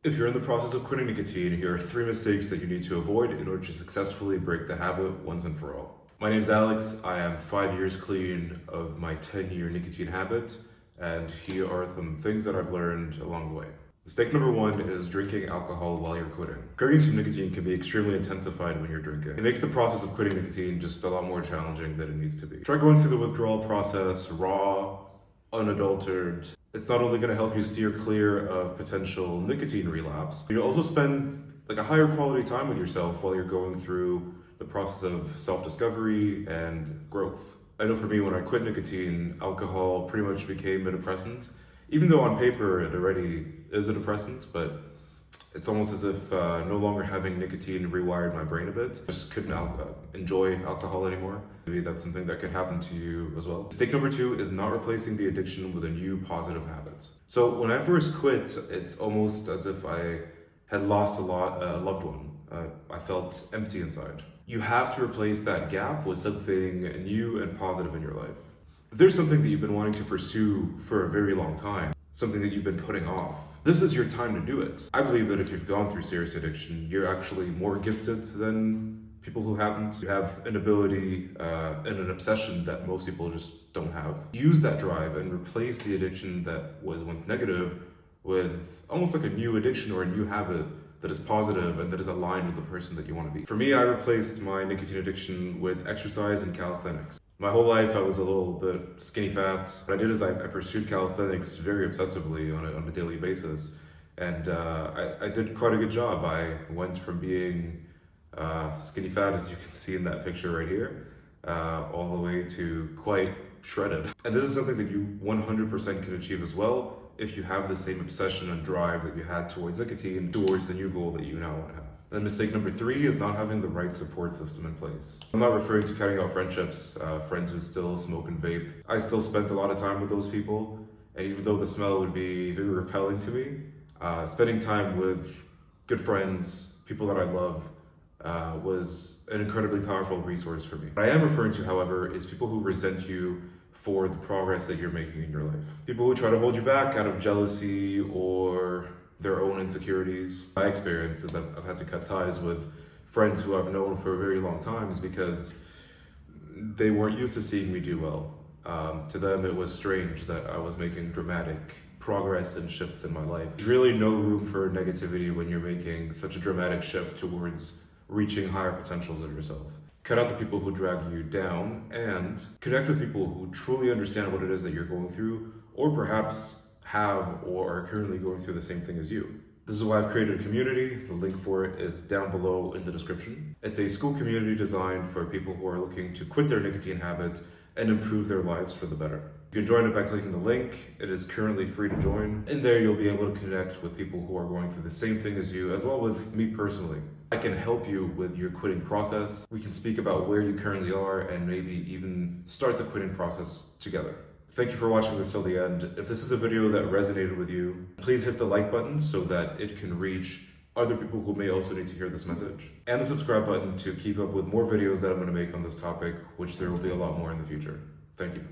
If you're in the process of quitting nicotine, here are 3 mistakes that you need to avoid in order to successfully break the habit once and for all. My name's Alex. I am 5 years clean of my 10-year nicotine habit, and here are some things that I've learned along the way. Mistake number 1 is drinking alcohol while you're quitting. Cravings for nicotine can be extremely intensified when you're drinking. It makes the process of quitting nicotine just a lot more challenging than it needs to be. Try going through the withdrawal process raw, unadulterated. It's not only going to help you steer clear of potential nicotine relapse, you'll also spend a higher quality time with yourself while you're going through the process of self-discovery and growth. I know for me, when I quit nicotine, alcohol pretty much became a depressant. Even though on paper it already is a depressant, but it's almost as if no longer having nicotine rewired my brain a bit. I just couldn't enjoy alcohol anymore. Maybe that's something that could happen to you as well. Mistake number 2 is not replacing the addiction with a new positive habit. So when I first quit, it's almost as if I had lost a loved one. I felt empty inside. You have to replace that gap with something new and positive in your life. If there's something that you've been wanting to pursue for a very long time, something that you've been putting off, this is your time to do it. I believe that if you've gone through serious addiction, you're actually more gifted than people who haven't. You have an ability and an obsession that most people just don't have. Use that drive and replace the addiction that was once negative with almost like a new addiction or a new habit that is positive and that is aligned with the person that you want to be. For me, I replaced my nicotine addiction with exercise and calisthenics. My whole life, I was a little bit skinny fat. What I did is I pursued calisthenics very obsessively on a daily basis. And I did quite a good job. I went from being skinny fat, as you can see in that picture right here, all the way to quite shredded. And this is something that you 100% can achieve as well if you have the same obsession and drive that you had towards nicotine, towards the new goal that you now want to have. Then mistake number 3 is not having the right support system in place. I'm not referring to cutting out friendships, friends who still smoke and vape. I still spent a lot of time with those people, and even though the smell would be very repelling to me, spending time with good friends, people that I love, was an incredibly powerful resource for me. What I am referring to, however, is people who resent you for the progress that you're making in your life. People who try to hold you back out of jealousy or their own insecurities. My experience is I've had to cut ties with friends who I've known for a very long time because they weren't used to seeing me do well. To them, it was strange that I was making dramatic progress and shifts in my life. There's really no room for negativity when you're making such a dramatic shift towards reaching higher potentials of yourself. Cut out the people who drag you down and connect with people who truly understand what it is that you're going through, or perhaps have or are currently going through the same thing as you. This is why I've created a community. The link for it is down below in the description. It's a school community designed for people who are looking to quit their nicotine habit and improve their lives for the better. You can join it by clicking the link. It is currently free to join. In there, you'll be able to connect with people who are going through the same thing as you, as well with me personally. I can help you with your quitting process. We can speak about where you currently are and maybe even start the quitting process together. Thank you for watching this till the end. If this is a video that resonated with you, please hit the like button so that it can reach other people who may also need to hear this message. And the subscribe button to keep up with more videos that I'm going to make on this topic, which there will be a lot more in the future. Thank you.